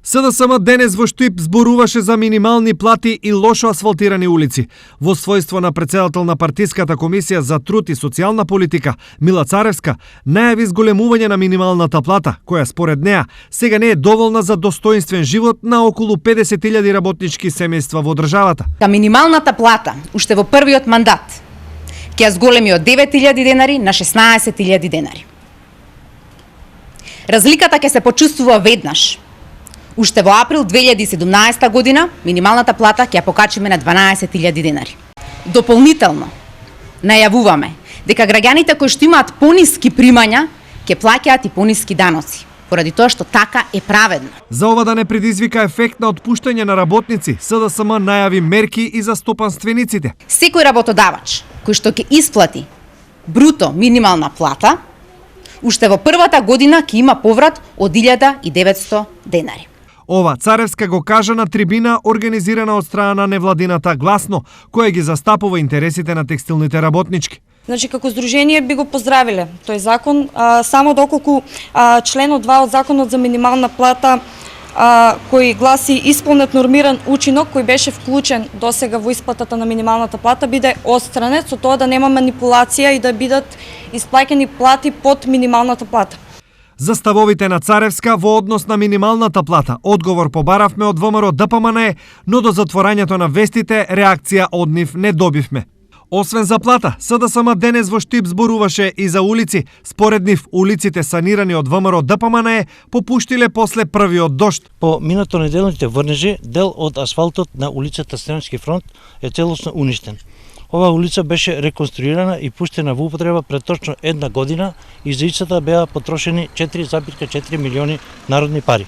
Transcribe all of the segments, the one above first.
СДСМ денес во Штип зборуваше за минимални плати и лошо асфалтирани улици. Во својство на претседател на партиската комисија за труд и социјална политика, Мила Царевска, најави зголемување на минималната плата, која според неа сега не е доволна за достоинствен живот на околу 50.000 работнички семејства во државата. Минималната плата, уште во првиот мандат, ќе ја зголеми од 9.000 денари на 16.000 денари. Разликата ќе се почувствува веднаш. Уште во април 2017 година минималната плата ќе ја покачиме на 12.000 денари. Дополнително најавуваме дека граѓаните кои што имаат пониски примања ќе плаќаат и пониски даноци, поради тоа што така е праведно. За ова да не предизвика ефект на отпуштање на работници, СДСМ најави мерки и за стопанствениците. Секој работодавач кој што ќе исплати бруто минимална плата, уште во првата година ќе има поврат од 1.900 денари. Ова Царевска го кажа на трибина организирана од страна на невладината Гласно, која ги застапува интересите на текстилните работнички. Значи, како здружение би го поздравиле тој закон, само доколку членот 2 од законот за минимална плата кој гласи исполнет нормиран учинок кој беше вклучен досега во исплатата на минималната плата биде отстранет со тоа да нема манипулација и да бидат исплаќани плати под минималната плата. За ставовите на Царевска во однос на минималната плата одговор побаравме од ВМРО ДПМН, но до затворањето на вестите реакција од нив не добивме. Освен за плата, СДСМ денес во Штип зборуваше и за улици. Според нив, улиците санирани од ВМРО ДПМН попуштиле после првиот дожд. По минатонеделните врнежи, дел од асфалтот на улицата Стенски фронт е целосно уништен. Ова улица беше реконструирана и пуштена во употреба пред точно една година и за истата беа потрошени 4,4 милиони народни пари.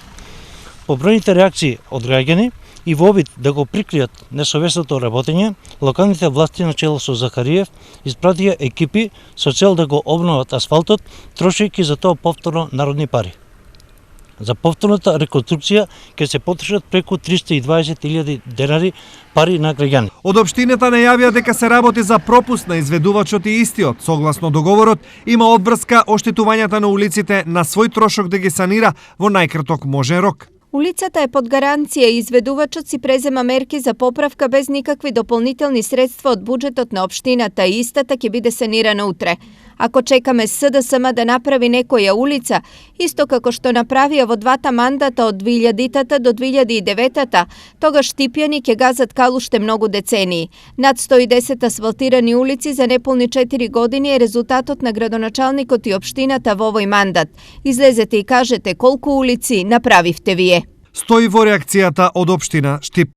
По бројните реакции од граѓани и во обид да го прикријат несовесното работење, локалните власти начело со Захариев испратија екипи со цел да го обноват асфалтот, трошејќи за тоа повторно народни пари. За повторната реконструкција ќе се потрошат преку 320.000 денари пари на граѓани. Од општината најавија дека се работи за пропуст на изведувачот и истиот. Согласно договорот, има обврска оштетувањата на улиците на свој трошок да ги санира во најкраток можен рок. Улицата е под гаранција и изведувачот си презема мерки за поправка без никакви дополнителни средства од буџетот на општината и истата ќе биде санирана утре. Ако чекаме СДСМ да направи некоја улица, исто како што направија во двата мандата од 2000-та до 2009-та, тогаш штипјани ќе газат кал уште многу децении. Над 110 асфалтирани улици за неполни 4 години е резултатот на градоначалникот и општината во овој мандат. Излезете и кажете колку улици направивте вие. Стои во реакцијата од општина Штип.